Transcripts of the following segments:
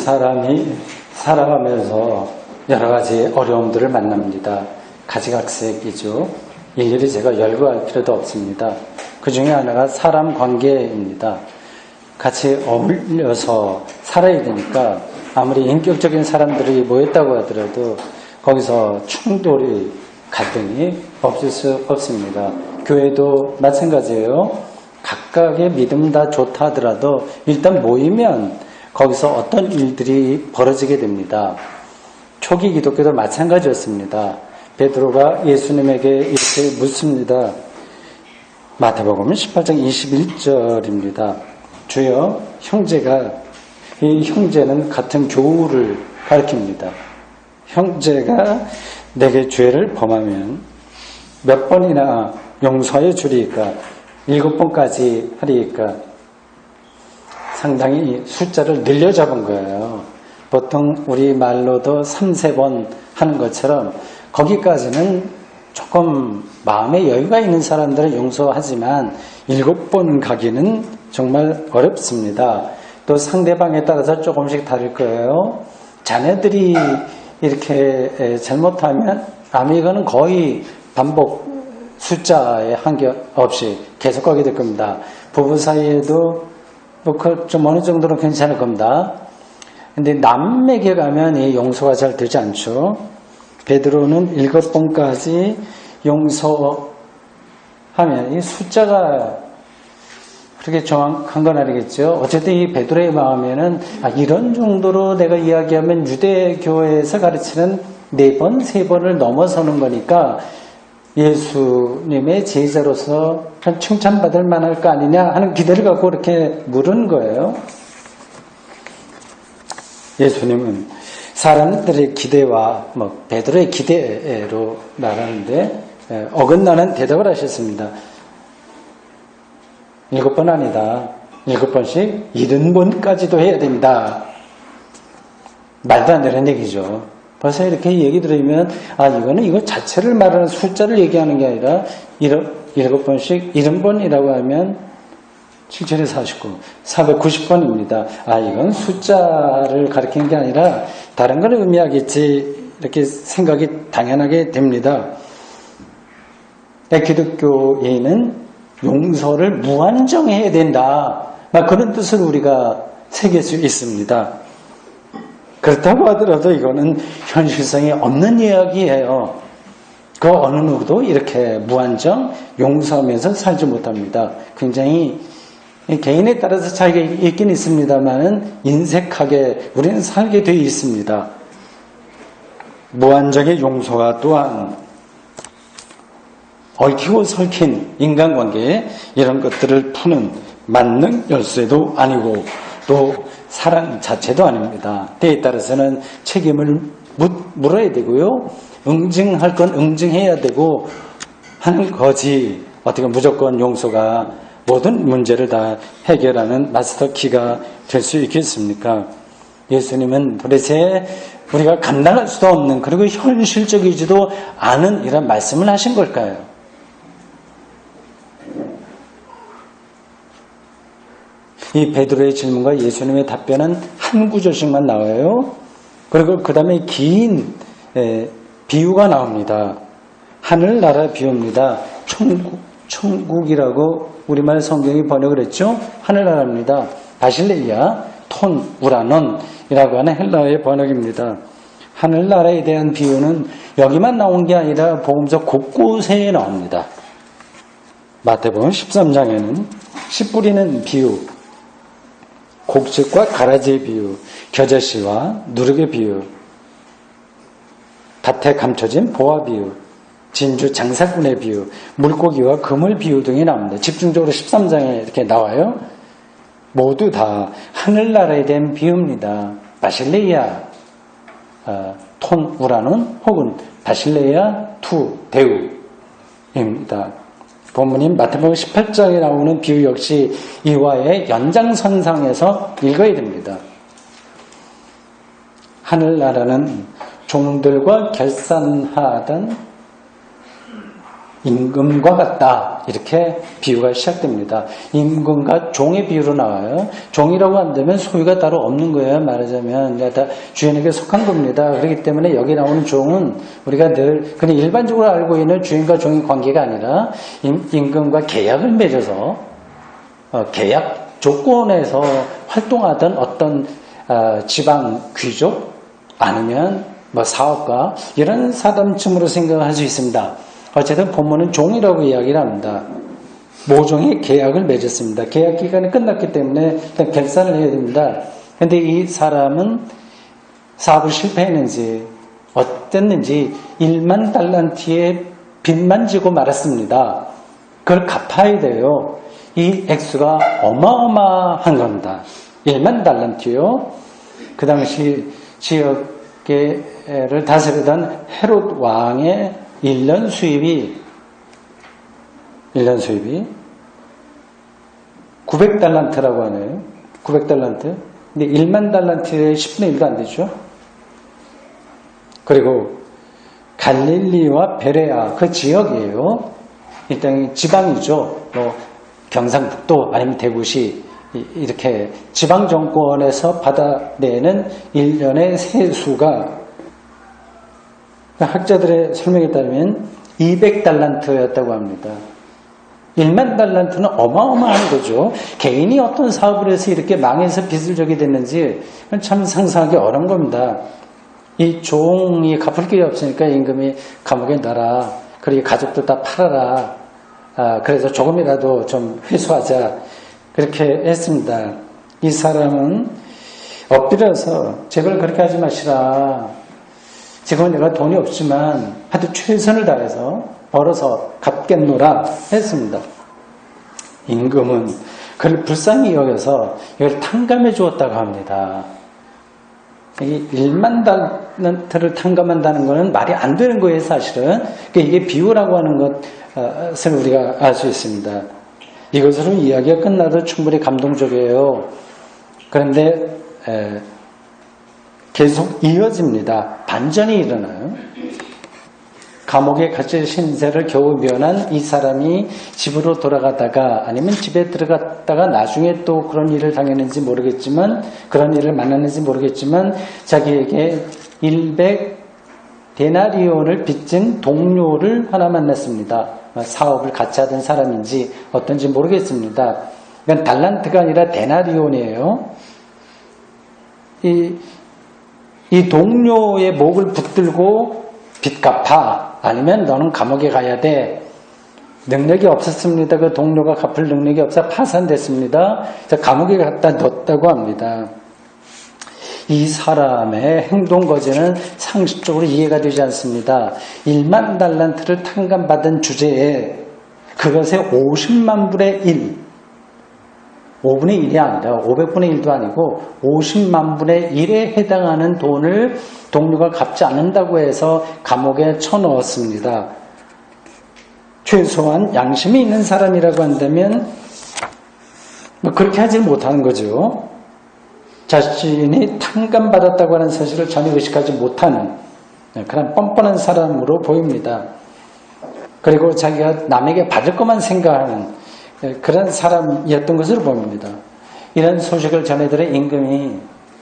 사람이 살아가면서 여러 가지 어려움들을 만납니다. 가지각색이죠. 일일이 제가 열거할 필요도 없습니다. 그 중에 하나가 사람 관계입니다. 같이 어울려서 살아야 되니까 아무리 인격적인 사람들이 모였다고 하더라도 거기서 충돌이, 갈등이 없을 수 없습니다. 교회도 마찬가지예요. 각각의 믿음 다 좋다 하더라도 일단 모이면 거기서 어떤 일들이 벌어지게 됩니다. 초기 기독교도 마찬가지였습니다. 베드로가 예수님에게 이렇게 묻습니다. 마태복음 18장 21절입니다. 주여, 형제가, 이 형제는 같은 교우를 가리킵니다. 형제가 내게 죄를 범하면 몇 번이나 용서해 주리이까? 7번까지 하리이까? 상당히 숫자를 늘려 잡은 거예요. 보통 우리 말로도 3-4번 하는 것처럼 거기까지는 조금 마음의 여유가 있는 사람들은 용서하지만 7번 가기는 정말 어렵습니다. 또 상대방에 따라서 조금씩 다를 거예요. 자녀들이 이렇게 잘못하면 이거는 거의 반복 숫자에 한계 없이 계속 가게 될 겁니다. 부부 사이에도 좀 어느 정도는 괜찮을 겁니다. 근데 남에게 가면 이 용서가 잘 되지 않죠. 베드로는 7번까지 용서하면 이 숫자가 그렇게 정확한 건 아니겠죠. 어쨌든 이 베드로의 마음에는 이런 정도로 내가 이야기하면 유대교회에서 가르치는 4번, 3번을 넘어서는 거니까 예수님의 제자로서 칭찬받을 만할 거 아니냐 하는 기대를 갖고 이렇게 물은 거예요. 예수님은 사람들의 기대와 베드로의 기대로 말하는데 어긋나는 대답을 하셨습니다. 7번 아니다. 7번씩 70번까지도 해야 된다. 말도 안 되는 얘기죠. 벌써 이렇게 얘기 들으면 이거는 이거 자체를 말하는 숫자를 얘기하는 게 아니라 7번씩 70번이라고 하면 7천에 49, 490번입니다. 이건 숫자를 가리키는 게 아니라 다른 걸 의미하겠지 이렇게 생각이 당연하게 됩니다. 기독교인은 용서를 무한정해야 된다. 그런 뜻을 우리가 새길 수 있습니다. 그렇다고 하더라도 이거는 현실성이 없는 이야기예요. 그 어느 누구도 이렇게 무한정 용서하면서 살지 못합니다. 굉장히 개인에 따라서 차이가 있긴 있습니다만 인색하게 우리는 살게 되어 있습니다. 무한정의 용서가 또한 얽히고 설킨 인간관계 이런 것들을 푸는 만능 열쇠도 아니고 또 사랑 자체도 아닙니다. 때에 따라서는 책임을 물어야 되고요. 응징할 건 응징해야 되고 하는 거지 어떻게 무조건 용서가 모든 문제를 다 해결하는 마스터키가 될 수 있겠습니까? 예수님은 도대체 우리가 감당할 수도 없는 그리고 현실적이지도 않은 이런 말씀을 하신 걸까요? 이 베드로의 질문과 예수님의 답변은 한 구절씩만 나와요. 그리고 그 다음에 긴 비유가 나옵니다. 하늘나라 비유입니다. 천국이라고 우리말 성경이 번역을 했죠. 하늘나라입니다. 바실레이아, 톤, 우라논이라고 하는 헬라어의 번역입니다. 하늘나라에 대한 비유는 여기만 나온 게 아니라 복음서 곳곳에 나옵니다. 마태복음 13장에는 씨 뿌리는 비유, 곡식과 가라지의 비유, 겨자씨와 누룩의 비유, 밭에 감춰진 보화 비유, 진주 장사꾼의 비유, 물고기와 그물 비유 등이 나옵니다. 집중적으로 13장에 이렇게 나와요. 모두 다 하늘나라에 대한 비유입니다. 바실레이아, 톤 우라논 혹은 바실레이아 투 대우입니다. 본문인 마태복음 18장에 나오는 비유 역시 이와의 연장선상에서 읽어야 됩니다. 하늘나라는 종들과 결산하던 임금과 같다. 이렇게 비유가 시작됩니다. 임금과 종의 비유로 나와요. 종이라고 한다면 소유가 따로 없는 거예요. 말하자면 다 주인에게 속한 겁니다. 그렇기 때문에 여기 나오는 종은 우리가 늘 그냥 일반적으로 알고 있는 주인과 종의 관계가 아니라 임금과 계약을 맺어서 계약 조건에서 활동하던 어떤 지방 귀족 아니면 뭐 사업가 이런 사람쯤으로 생각할 수 있습니다. 어쨌든 본문은 종이라고 이야기를 합니다. 모종의 계약을 맺었습니다. 계약 기간이 끝났기 때문에 결산을 해야 됩니다. 그런데 이 사람은 사업을 실패했는지 어땠는지 1만 달란트의 빚만 지고 말았습니다. 그걸 갚아야 돼요. 이 액수가 어마어마한 겁니다. 1만 달란트요. 그 당시 지역계를 다스리던 헤롯 왕의 1년 수입이 900달란트라고 하네요. 900달란트. 근데 1만 달란트의 10분의 1도 안 되죠. 그리고 갈릴리와 베레아 그 지역이에요. 일단 지방이죠. 뭐 경상북도 아니면 대구시 이렇게 지방 정권에서 받아내는 1년의 세수가 학자들의 설명에 따르면 200달란트였다고 합니다. 1만 달란트는 어마어마한 거죠. 개인이 어떤 사업을 해서 이렇게 망해서 빚을 져게 됐는지 참 상상하기 어려운 겁니다. 이 종이 갚을 길이 없으니까 임금이 감옥에 넣어라. 그리고 가족들 다 팔아라. 그래서 조금이라도 좀 회수하자. 그렇게 했습니다. 이 사람은 엎드려서 제발 그렇게 하지 마시라. 지금은 내가 돈이 없지만 하여튼 최선을 다해서 벌어서 갚겠노라 했습니다. 임금은 그를 불쌍히 여겨서 이걸 탕감해 주었다고 합니다. 이 1만 달란트를 탕감한다는 것은 말이 안 되는 거예요, 사실은. 이게 비유라고 하는 것을 우리가 알 수 있습니다. 이것으로 이야기가 끝나도 충분히 감동적이에요. 그런데 계속 이어집니다. 반전이 일어나요. 감옥에 갇힐 신세를 겨우 면한 이 사람이 집으로 돌아가다가 아니면 집에 들어갔다가 나중에 또 그런 일을 당했는지 모르겠지만 그런 일을 만났는지 모르겠지만 자기에게 100데나리온을 빚진 동료를 하나 만났습니다. 사업을 같이 하던 사람인지 어떤지 모르겠습니다. 이건 달란트가 아니라 데나리온이에요. 이 동료의 목을 붙들고 빚 갚아. 아니면 너는 감옥에 가야 돼. 능력이 없었습니다. 그 동료가 갚을 능력이 없어 파산됐습니다. 감옥에 갖다 넣었다고 합니다. 이 사람의 행동 거지는 상식적으로 이해가 되지 않습니다. 1만 달란트를 탕감받은 주제에 그것의 50만 분의 1, 5분의 1이 아니라 500분의 1도 아니고 50만 분의 1에 해당하는 돈을 동료가 갚지 않는다고 해서 감옥에 쳐넣었습니다. 최소한 양심이 있는 사람이라고 한다면 그렇게 하지 못하는 거죠. 자신이 탕감받았다고 하는 사실을 전혀 의식하지 못하는 그런 뻔뻔한 사람으로 보입니다. 그리고 자기가 남에게 받을 것만 생각하는 그런 사람이었던 것으로 보입니다. 이런 소식을 전해들은 임금이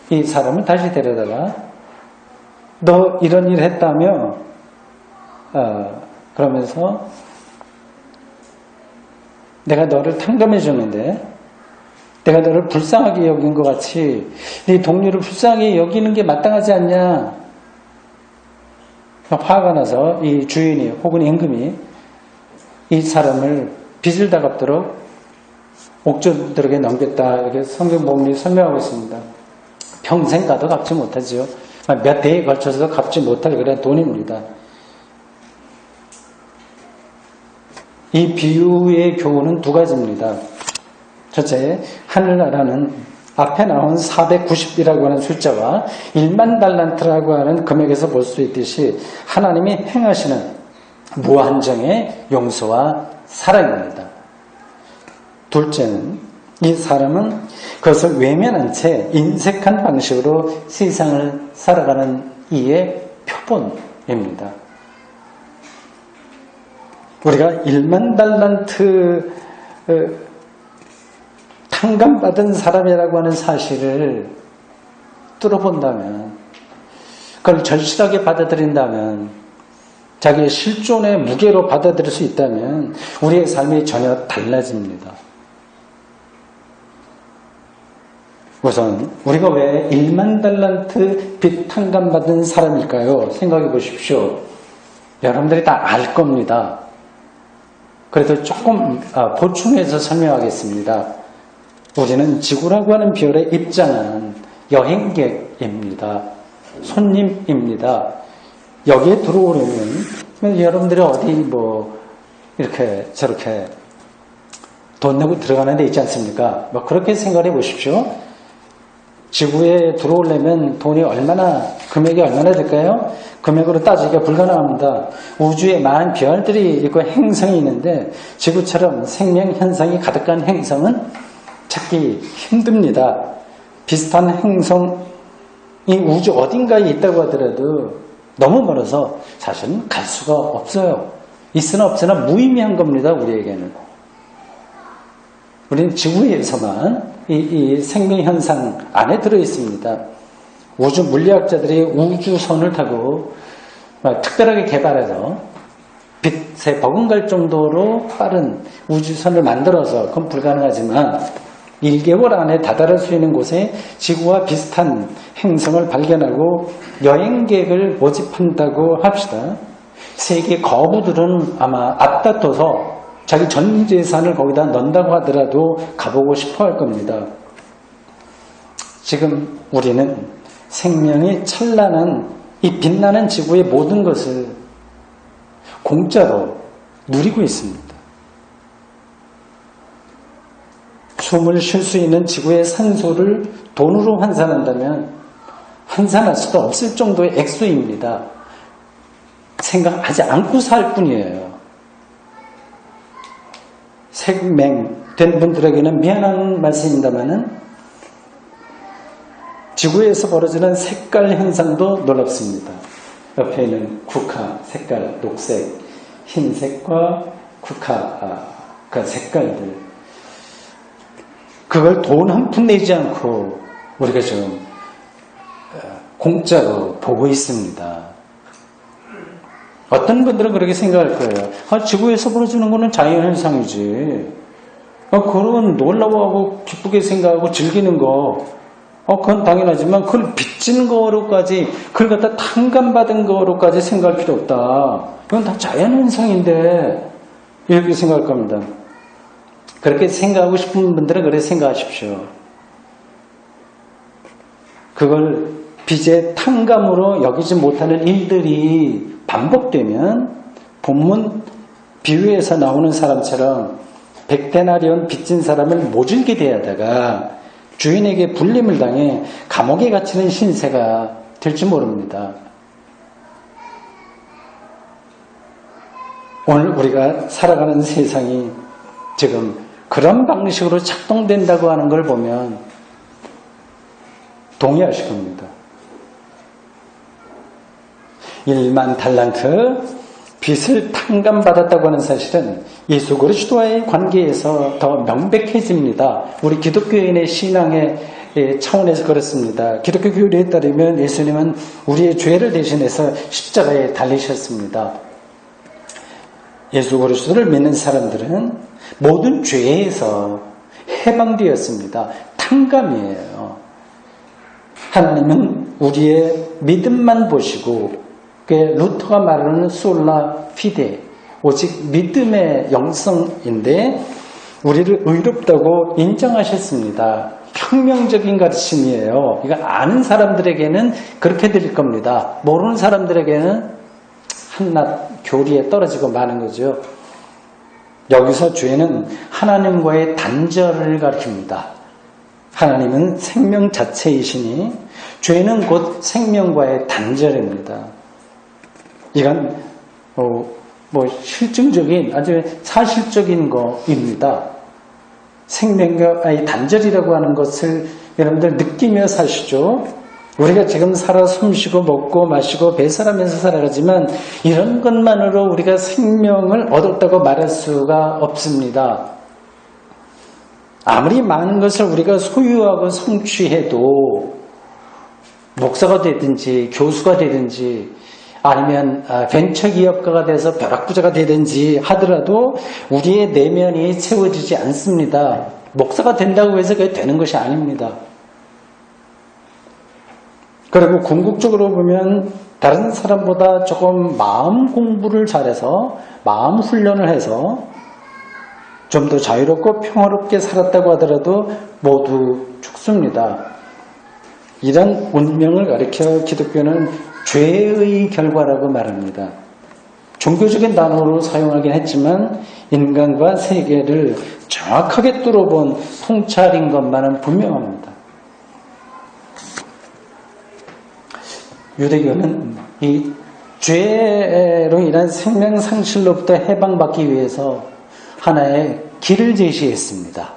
이 사람을 다시 데려다가 너 이런 일 했다며 그러면서 내가 너를 탕감해 줬는데 내가 너를 불쌍하게 여긴 것 같이 네 동료를 불쌍하게 여기는 게 마땅하지 않냐. 화가 나서 이 주인이 혹은 임금이 이 사람을 빚을 다 갚도록 옥졸들에게 넘겼다. 이렇게 성경 본문이 설명하고 있습니다. 평생 가도 갚지 못하지요. 몇 대에 걸쳐서 갚지 못할 그런 돈입니다. 이 비유의 교훈은 두 가지입니다. 첫째, 하늘나라는 앞에 나온 490이라고 하는 숫자와 1만 달란트라고 하는 금액에서 볼 수 있듯이 하나님이 행하시는 무한정의 용서와 사랑입니다. 둘째는 이 사람은 그것을 외면한 채 인색한 방식으로 세상을 살아가는 이의 표본입니다. 우리가 1만 달란트 탕감받은 사람이라고 하는 사실을 뚫어본다면, 그걸 절실하게 받아들인다면, 자기의 실존의 무게로 받아들일 수 있다면 우리의 삶이 전혀 달라집니다. 우선 우리가 왜 1만 달란트 빚 탕감받은 사람일까요? 생각해 보십시오. 여러분들이 다 알 겁니다. 그래도 조금 보충해서 설명하겠습니다. 우리는 지구라고 하는 별에 입장한 여행객입니다. 손님입니다. 여기에 들어오려면 여러분들이 어디 이렇게 저렇게 돈 내고 들어가는 데 있지 않습니까? 그렇게 생각해 보십시오. 지구에 들어오려면 금액이 얼마나 될까요? 금액으로 따지기가 불가능합니다. 우주에 많은 별들이 있고 행성이 있는데 지구처럼 생명 현상이 가득한 행성은 찾기 힘듭니다. 비슷한 행성이 우주 어딘가에 있다고 하더라도 너무 멀어서 사실은 갈 수가 없어요. 있으나 없으나 무의미한 겁니다. 우리에게는. 우리는 지구에서만 이 생명현상 안에 들어있습니다. 우주 물리학자들이 우주선을 타고 특별하게 개발해서 빛에 버금갈 정도로 빠른 우주선을 만들어서 그건 불가능하지만 1개월 안에 다다를 수 있는 곳에 지구와 비슷한 행성을 발견하고 여행객을 모집한다고 합시다. 세계 거부들은 아마 앞다퉈서 자기 전 재산을 거기다 넣는다고 하더라도 가보고 싶어 할 겁니다. 지금 우리는 생명이 찬란한 이 빛나는 지구의 모든 것을 공짜로 누리고 있습니다. 숨을 쉴 수 있는 지구의 산소를 돈으로 환산한다면 환산할 수도 없을 정도의 액수입니다. 생각하지 않고 살 뿐이에요. 생맹된 분들에게는 미안한 말씀입니다만은 지구에서 벌어지는 색깔 현상도 놀랍습니다. 옆에 있는 국화 색깔, 녹색, 흰색과 국화 그 색깔들, 그걸 돈 한 푼 내지 않고 우리가 지금 공짜로 보고 있습니다. 어떤 분들은 그렇게 생각할 거예요. 지구에서 벌어지는 거는 자연현상이지. 그런 놀라워하고 기쁘게 생각하고 즐기는 거, 그건 당연하지만 그걸 빚진 거로까지, 그걸 갖다 탕감받은 거로까지 생각할 필요 없다. 이건 다 자연현상인데, 이렇게 생각할 겁니다. 그렇게 생각하고 싶은 분들은 그렇게 생각하십시오. 그걸 빚의 탕감으로 여기지 못하는 일들이 반복되면 본문 비유에서 나오는 사람처럼 100데나리온 빚진 사람을 모질게 대하다가 주인에게 불림을 당해 감옥에 갇히는 신세가 될지 모릅니다. 오늘 우리가 살아가는 세상이 지금 그런 방식으로 작동된다고 하는 걸 보면 동의하실 겁니다. 1만 달란트 빚을 탕감받았다고 하는 사실은 예수 그리스도와의 관계에서 더 명백해집니다. 우리 기독교인의 신앙의 차원에서 그렇습니다. 기독교 교리에 따르면 예수님은 우리의 죄를 대신해서 십자가에 달리셨습니다. 예수 그리스도를 믿는 사람들은 모든 죄에서 해방되었습니다. 탕감이에요. 하나님은 우리의 믿음만 보시고, 루터가 말하는 솔라 피데, 오직 믿음의 영성인데 우리를 의롭다고 인정하셨습니다. 혁명적인 가르침이에요. 이거 아는 사람들에게는 그렇게 들릴 겁니다. 모르는 사람들에게는 한낱 교리에 떨어지고 마는 거죠. 여기서 죄는 하나님과의 단절을 가리킵니다. 하나님은 생명 자체이시니 죄는 곧 생명과의 단절입니다. 이건 실증적인, 아주 사실적인 거입니다. 생명과의 단절이라고 하는 것을 여러분들 느끼며 사시죠. 우리가 지금 살아 숨쉬고 먹고 마시고 배설하면서 살아가지만 이런 것만으로 우리가 생명을 얻었다고 말할 수가 없습니다. 아무리 많은 것을 우리가 소유하고 성취해도 목사가 되든지 교수가 되든지 아니면 벤처기업가가 돼서 벼락부자가 되든지 하더라도 우리의 내면이 채워지지 않습니다. 목사가 된다고 해서 그게 되는 것이 아닙니다. 그리고 궁극적으로 보면 다른 사람보다 조금 마음 공부를 잘해서 마음 훈련을 해서 좀 더 자유롭고 평화롭게 살았다고 하더라도 모두 죽습니다. 이런 운명을 가리켜 기독교는 죄의 결과라고 말합니다. 종교적인 단어로 사용하긴 했지만 인간과 세계를 정확하게 뚫어본 통찰인 것만은 분명합니다. 유대교는 이 죄로 인한 생명 상실로부터 해방받기 위해서 하나의 길을 제시했습니다.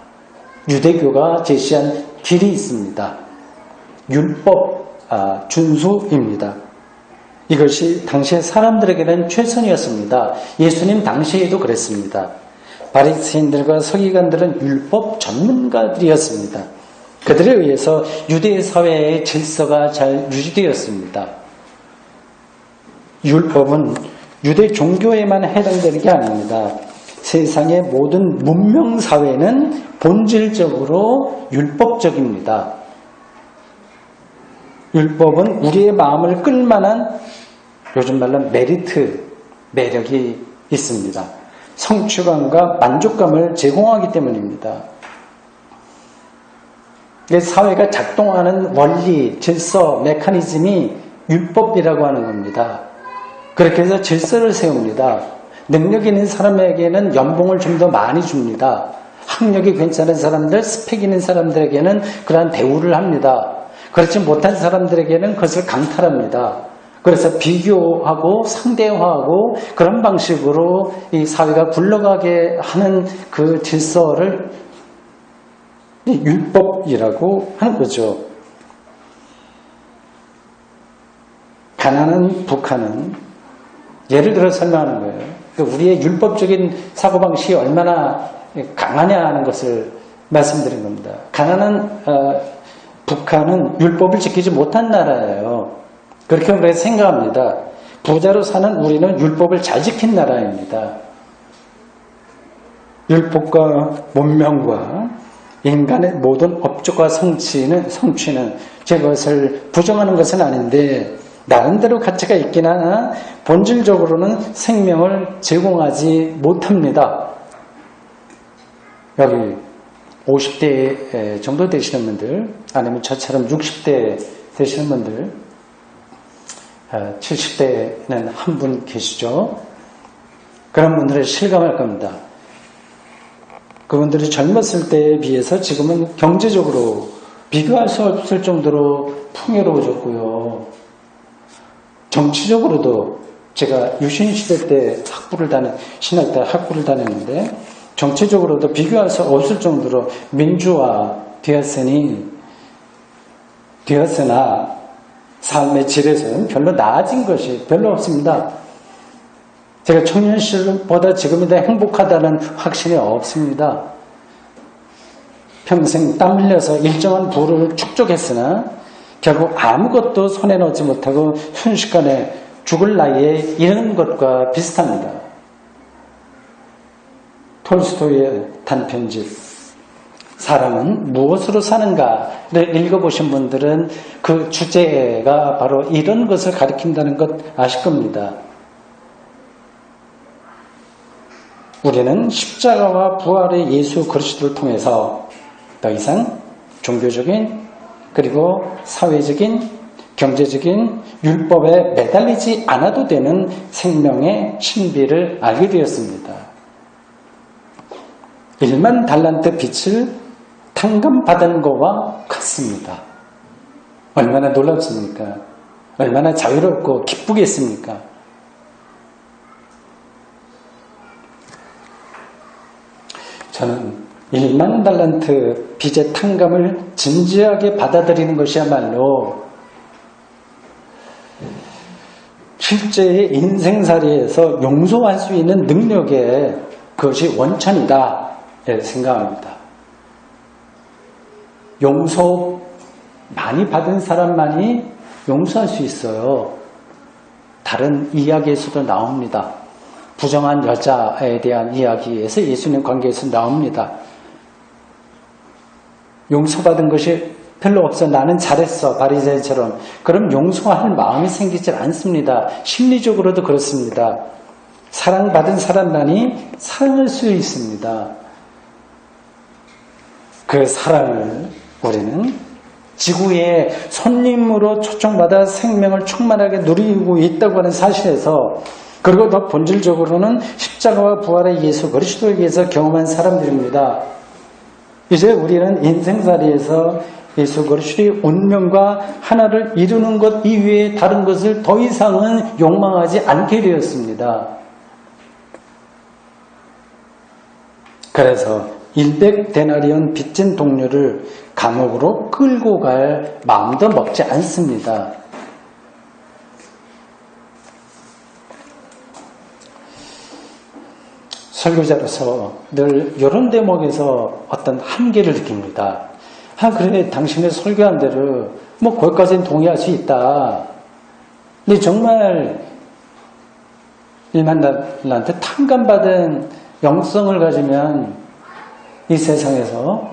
유대교가 제시한 길이 있습니다. 율법 준수입니다. 이것이 당시의 사람들에게는 최선이었습니다. 예수님 당시에도 그랬습니다. 바리새인들과 서기관들은 율법 전문가들이었습니다. 그들에 의해서 유대 사회의 질서가 잘 유지되었습니다. 율법은 유대 종교에만 해당되는 게 아닙니다. 세상의 모든 문명 사회는 본질적으로 율법적입니다. 율법은 우리의 마음을 끌만한 요즘 말로 매력이 있습니다. 성취감과 만족감을 제공하기 때문입니다. 사회가 작동하는 원리, 질서, 메커니즘이 율법이라고 하는 겁니다. 그렇게 해서 질서를 세웁니다. 능력 있는 사람에게는 연봉을 좀 더 많이 줍니다. 학력이 괜찮은 사람들, 스펙 있는 사람들에게는 그러한 대우를 합니다. 그렇지 못한 사람들에게는 그것을 강탈합니다. 그래서 비교하고 상대화하고 그런 방식으로 이 사회가 굴러가게 하는 그 질서를 율법이라고 하는 거죠. 가난한 북한은 예를 들어 설명하는 거예요. 우리의 율법적인 사고방식이 얼마나 강하냐 하는 것을 말씀드린 겁니다. 가난한 북한은 율법을 지키지 못한 나라예요. 그렇게 우리가 생각합니다. 부자로 사는 우리는 율법을 잘 지킨 나라입니다. 율법과 문명과 인간의 모든 업적과 성취는 제가 그것을 부정하는 것은 아닌데 나름대로 가치가 있긴 하나 본질적으로는 생명을 제공하지 못합니다. 여기 50대 정도 되시는 분들 아니면 저처럼 60대 되시는 분들 70대는 한 분 계시죠. 그런 분들을 실감할 겁니다. 그분들이 젊었을 때에 비해서 지금은 경제적으로 비교할 수 없을 정도로 풍요로워졌고요. 정치적으로도 제가 유신시대 때 신학대 학부를 다녔는데 정치적으로도 비교할 수 없을 정도로 민주화되었으나 삶의 질에서는 별로 나아진 것이 별로 없습니다. 제가 청년 시절보다 지금이 더 행복하다는 확신이 없습니다. 평생 땀 흘려서 일정한 부를 축적했으나 결국 아무것도 손에 넣지 못하고 순식간에 죽을 나이에 이르는 것과 비슷합니다. 톨스토이의 단편집 사람은 무엇으로 사는가를 읽어보신 분들은 그 주제가 바로 이런 것을 가리킨다는 것 아실 겁니다. 우리는 십자가와 부활의 예수 그리스도를 통해서 더 이상 종교적인 그리고 사회적인 경제적인 율법에 매달리지 않아도 되는 생명의 신비를 알게 되었습니다. 1만 달란트 빚을 탕감받은 것과 같습니다. 얼마나 놀랍습니까? 얼마나 자유롭고 기쁘겠습니까? 저는 1만 달란트 빚의 탕감을 진지하게 받아들이는 것이야말로 실제의 인생살이에서 용서할 수 있는 능력의 그것이 원천이다 생각합니다. 용서 많이 받은 사람만이 용서할 수 있어요. 다른 이야기에서도 나옵니다. 부정한 여자에 대한 이야기에서 예수님 관계에서 나옵니다. 용서받은 것이 별로 없어. 나는 잘했어. 바리새인처럼. 그럼 용서할 마음이 생기질 않습니다. 심리적으로도 그렇습니다. 사랑받은 사람만이 사랑할 수 있습니다. 그 사랑을 우리는 지구의 손님으로 초청받아 생명을 충만하게 누리고 있다고 하는 사실에서, 그리고 더 본질적으로는 십자가와 부활의 예수 그리스도에 의해서 경험한 사람들입니다. 이제 우리는 인생살이에서 예수 그리스도의 운명과 하나를 이루는 것 이외에 다른 것을 더 이상은 욕망하지 않게 되었습니다. 그래서 100데나리온 빚진 동료를 감옥으로 끌고 갈 마음도 먹지 않습니다. 설교자로서 늘 이런 대목에서 어떤 한계를 느낍니다. 그래, 당신의 설교한 대로 거기까지는 동의할 수 있다. 근데 정말 일만들한테 탕감받은 영성을 가지면 이 세상에서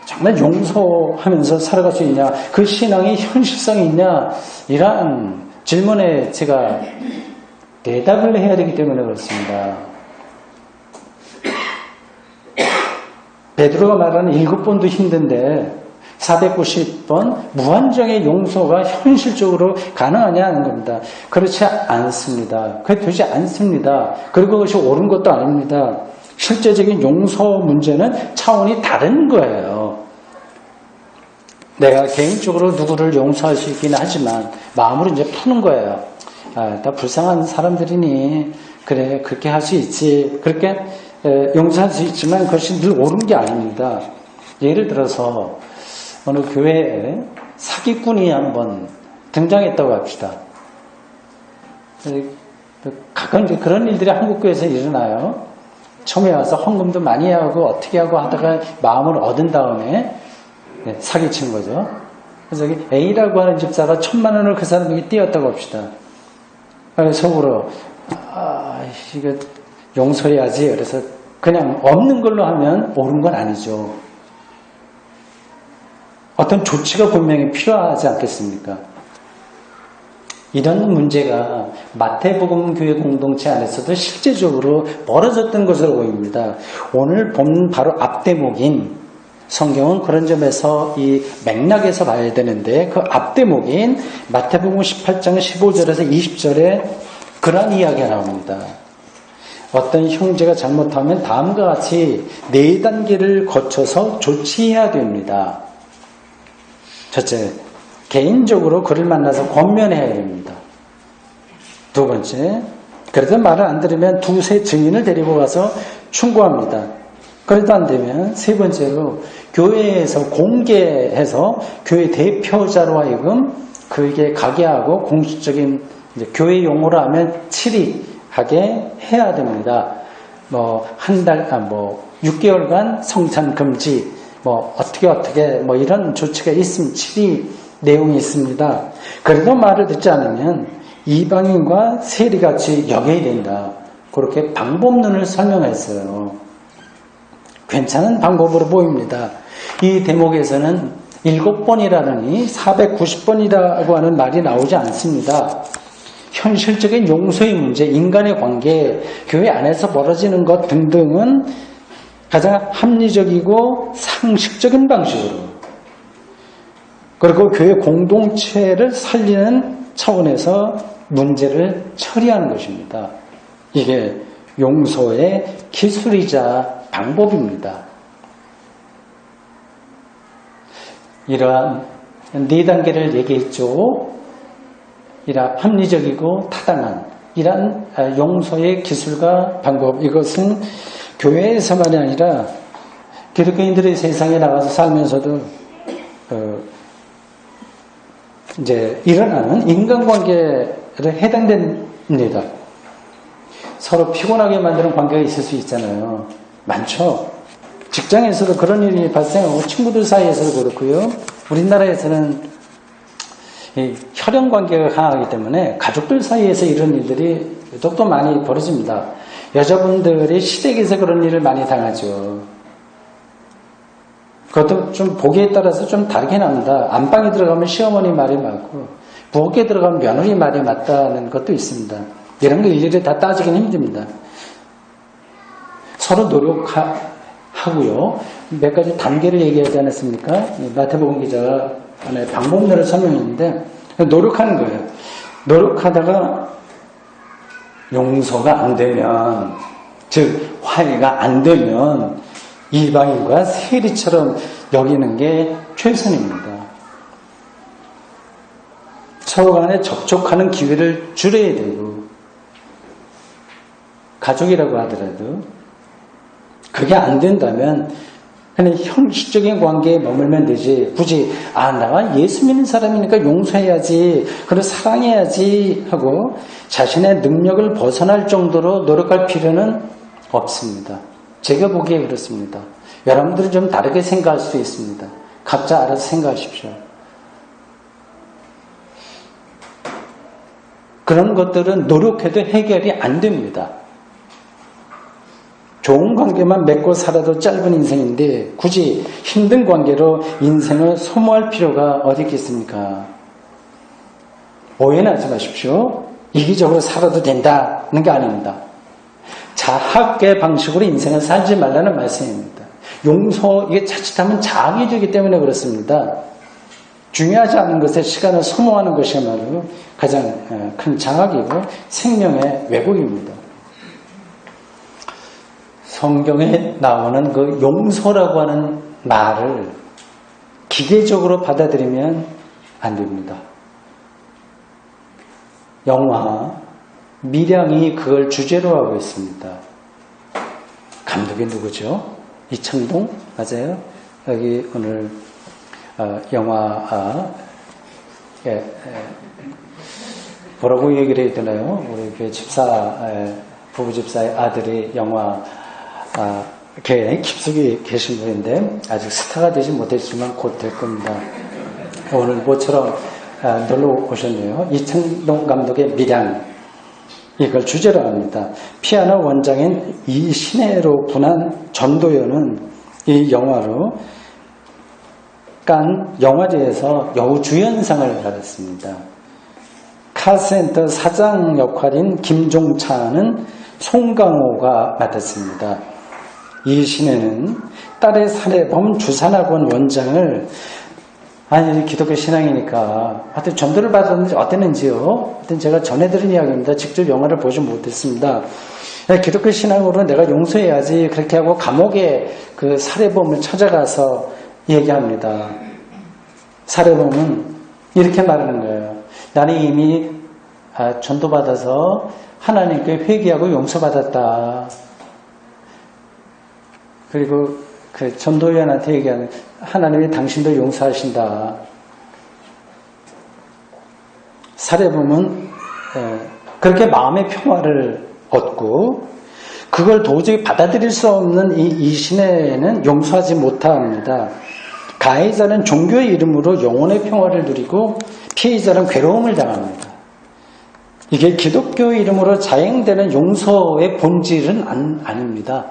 정말 용서하면서 살아갈 수 있냐, 그 신앙이 현실성이 있냐, 이러한 질문에 제가 대답을 해야 되기 때문에 그렇습니다. 베드로가 말하는 7번도 힘든데 490번 무한정의 용서가 현실적으로 가능하냐 하는 겁니다. 그렇지 않습니다. 그게 되지 않습니다. 그리고 그것이 옳은 것도 아닙니다. 실제적인 용서 문제는 차원이 다른 거예요. 내가 개인적으로 누구를 용서할 수 있긴 하지만 마음으로 이제 푸는 거예요. 다 불쌍한 사람들이니 그래, 그렇게 할 수 있지, 그렇게 용서할 수 있지만 그것이 늘 옳은 게 아닙니다. 예를 들어서 어느 교회에 사기꾼이 한번 등장했다고 합시다. 가끔 이제 그런 일들이 한국교회에서 일어나요. 처음에 와서 헌금도 많이 하고 어떻게 하고 하다가 마음을 얻은 다음에 사기친 거죠. 그래서 여기 A라고 하는 집사가 1,000만 원을 그 사람에게 띄었다고 합시다. 그래서 속으로 이거 용서해야지. 그래서 그냥 없는 걸로 하면 옳은 건 아니죠. 어떤 조치가 분명히 필요하지 않겠습니까? 이런 문제가 마태복음 교회 공동체 안에서도 실제적으로 벌어졌던 것으로 보입니다. 오늘 본 바로 앞대목인, 성경은 그런 점에서 이 맥락에서 봐야 되는데, 그 앞대목인 마태복음 18장 15절에서 20절에 그러한 이야기가 나옵니다. 어떤 형제가 잘못하면 다음과 같이 4단계를 거쳐서 조치해야 됩니다. 첫째, 개인적으로 그를 만나서 권면해야 됩니다. 두 번째, 그래도 말을 안 들으면 2-3 증인을 데리고 가서 충고합니다. 그래도 안 되면 세 번째로 교회에서 공개해서 교회 대표자로 하여금 그에게 가게 하고 공식적인 교회 용어로 하면 칠의하게 해야 됩니다. 한 달, 6개월간 성찬 금지, 어떻게 이런 조치가 있으면 칠의 내용이 있습니다. 그래도 말을 듣지 않으면 이방인과 세리같이 여겨야 된다. 그렇게 방법론을 설명했어요. 괜찮은 방법으로 보입니다. 이 대목에서는 7번이라느니 490번이라고 하는 말이 나오지 않습니다. 현실적인 용서의 문제, 인간의 관계, 교회 안에서 벌어지는 것 등등은 가장 합리적이고 상식적인 방식으로, 그리고 교회 공동체를 살리는 차원에서 문제를 처리하는 것입니다. 이게 용서의 기술이자 방법입니다. 이러한 4단계를 얘기했죠. 이러한 합리적이고 타당한 이러한 용서의 기술과 방법, 이것은 교회에서만이 아니라 기독교인들의 세상에 나가서 살면서도 이제 일어나는 인간관계에 해당된 없습니다. 서로 피곤하게 만드는 관계가 있을 수 있잖아요. 많죠. 직장에서도 그런 일이 발생하고 친구들 사이에서도 그렇고요. 우리나라에서는 이 혈연 관계가 강하기 때문에 가족들 사이에서 이런 일들이 더욱더 많이 벌어집니다. 여자분들이 시댁에서 그런 일을 많이 당하죠. 그것도 좀 보기에 따라서 좀 다르게 나옵니다. 안방에 들어가면 시어머니 말이 맞고 부엌에 들어가면 며느리 말이 맞다는 것도 있습니다. 이런 거 일일이 다 따지긴 힘듭니다. 서로 노력하고요. 몇 가지 단계를 얘기하지 않았습니까? 마태복음 기자가 하나의 방법론을 설명했는데 노력하는 거예요. 노력하다가 용서가 안 되면, 즉 화해가 안 되면 이방인과 세리처럼 여기는 게 최선입니다. 서로 간에 접촉하는 기회를 줄여야 되고, 가족이라고 하더라도 그게 안 된다면 그냥 형식적인 관계에 머물면 되지, 굳이 내가 예수 믿는 사람이니까 용서해야지, 그리고 사랑해야지 하고 자신의 능력을 벗어날 정도로 노력할 필요는 없습니다. 제가 보기에 그렇습니다. 여러분들은 좀 다르게 생각할 수도 있습니다. 각자 알아서 생각하십시오. 그런 것들은 노력해도 해결이 안 됩니다. 좋은 관계만 맺고 살아도 짧은 인생인데 굳이 힘든 관계로 인생을 소모할 필요가 어디 있겠습니까? 오해는 하지 마십시오. 이기적으로 살아도 된다는 게 아닙니다. 자학의 방식으로 인생을 살지 말라는 말씀입니다. 용서, 이게 자칫하면 자학이 되기 때문에 그렇습니다. 중요하지 않은 것에 시간을 소모하는 것이야말로 가장 큰 장악이고 생명의 왜곡입니다. 성경에 나오는 그 용서라고 하는 말을 기계적으로 받아들이면 안 됩니다. 영화 밀양이 그걸 주제로 하고 있습니다. 감독이 누구죠? 이창동? 맞아요? 여기 오늘 영화 뭐라고 얘기를 해야 되나요? 우리 그 부부 집사의 아들이 영화 꽤 깊숙이 계신 분인데 아직 스타가 되지 못했지만 곧 될 겁니다. 오늘 모처럼 놀러 오셨네요. 이창동 감독의 밀양, 이걸 주제로 합니다. 피아노 원장인 이신혜로 분한 전도연은 이 영화로 칸 영화제에서 여우주연상을 받았습니다. 카센터 사장 역할인 김종찬은 송강호가 맡았습니다. 이신혜는 딸의 살해범 주산학원 원장을, 아니 기독교 신앙이니까 하여튼 전도를 받았는지 어땠는지요? 하여튼 제가 전해드린 이야기입니다. 직접 영화를 보지 못했습니다. 기독교 신앙으로 내가 용서해야지 그렇게 하고 감옥에 그 살해범을 찾아가서 얘기합니다. 살해범은 이렇게 말하는 거예요. 나는 이미 전도받아서 하나님께 회개하고 용서받았다. 그리고 그 전도연한테 얘기하는, 하나님이 당신도 용서하신다. 살해범은 그렇게 마음의 평화를 얻고 그걸 도저히 받아들일 수 없는 이 신혜는 용서하지 못합니다. 가해자는 종교의 이름으로 영혼의 평화를 누리고 피해자는 괴로움을 당합니다. 이게 기독교의 이름으로 자행되는 용서의 본질은 아닙니다.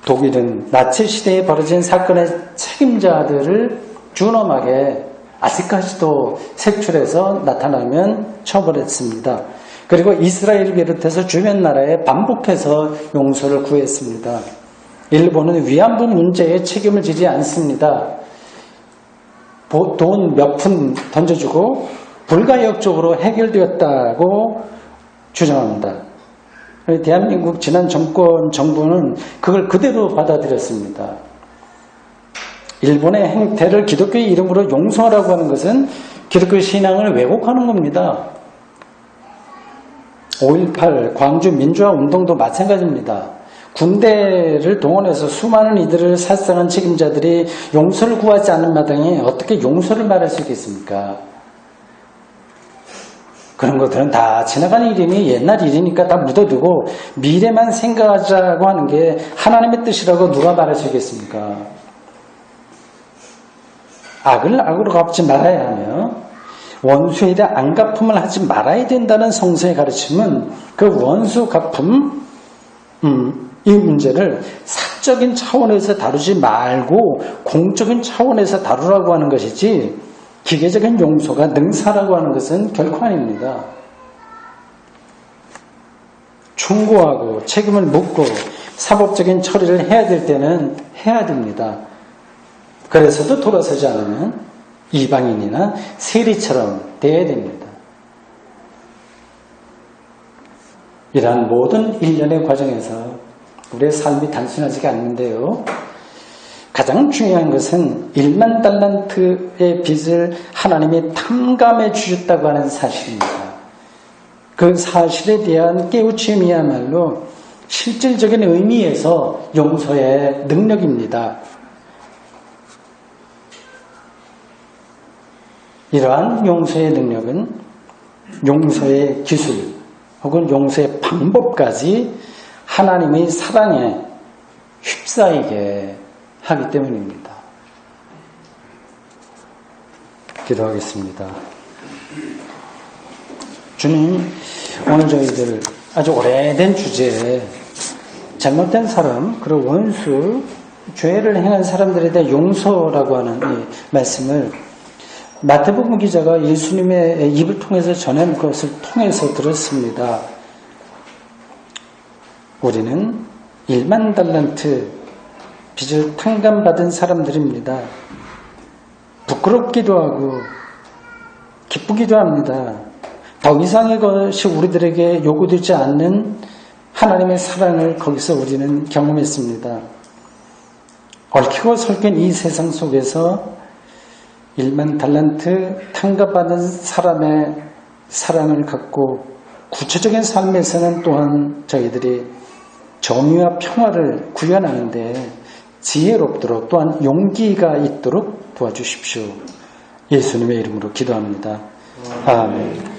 독일은 나치 시대에 벌어진 사건의 책임자들을 준엄하게 아직까지도 색출해서 나타나면 처벌했습니다. 그리고 이스라엘을 비롯해서 주변 나라에 반복해서 용서를 구했습니다. 일본은 위안부 문제에 책임을 지지 않습니다. 돈 몇 푼 던져주고 불가역적으로 해결되었다고 주장합니다. 대한민국 지난 정부는 그걸 그대로 받아들였습니다. 일본의 행태를 기독교의 이름으로 용서하라고 하는 것은 기독교 신앙을 왜곡하는 겁니다. 5.18 광주 민주화 운동도 마찬가지입니다. 군대를 동원해서 수많은 이들을 살상한 책임자들이 용서를 구하지 않는 마당에 어떻게 용서를 말할 수 있겠습니까? 그런 것들은 다 지나가는 일이니 옛날 일이니까 다 묻어두고 미래만 생각하자고 하는 게 하나님의 뜻이라고 누가 말하시겠습니까? 악을 악으로 갚지 말아야 하며 원수에 대한 안갚음을 하지 말아야 된다는 성서의 가르침은 그 원수 갚음 이 문제를 사적인 차원에서 다루지 말고 공적인 차원에서 다루라고 하는 것이지 기계적인 용서가 능사라고 하는 것은 결코 아닙니다. 충고하고 책임을 묻고 사법적인 처리를 해야 될 때는 해야 됩니다. 그래서도 돌아서지 않으면 이방인이나 세리처럼 돼야 됩니다. 이러한 모든 일련의 과정에서 우리의 삶이 단순하지가 않는데요. 가장 중요한 것은 1만 달란트의 빚을 하나님이 탕감해 주셨다고 하는 사실입니다. 그 사실에 대한 깨우침이야말로 실질적인 의미에서 용서의 능력입니다. 이러한 용서의 능력은 용서의 기술 혹은 용서의 방법까지 하나님의 사랑에 휩싸이게 하기 때문입니다. 기도하겠습니다. 주님, 오늘 저희들 아주 오래된 주제에 잘못된 사람, 그리고 원수, 죄를 행한 사람들에 대한 용서라고 하는 이 말씀을 마태복음 기자가 예수님의 입을 통해서 전한 것을 통해서 들었습니다. 우리는 1만 달란트 빚을 탕감받은 사람들입니다. 부끄럽기도 하고 기쁘기도 합니다. 더 이상의 것이 우리들에게 요구되지 않는 하나님의 사랑을 거기서 우리는 경험했습니다. 얽히고 설킨 이 세상 속에서 1만 달란트 탕감받은 사람의 사랑을 갖고 구체적인 삶에서는 또한 저희들이 정의와 평화를 구현하는데 지혜롭도록 또한 용기가 있도록 도와주십시오. 예수님의 이름으로 기도합니다. 아멘.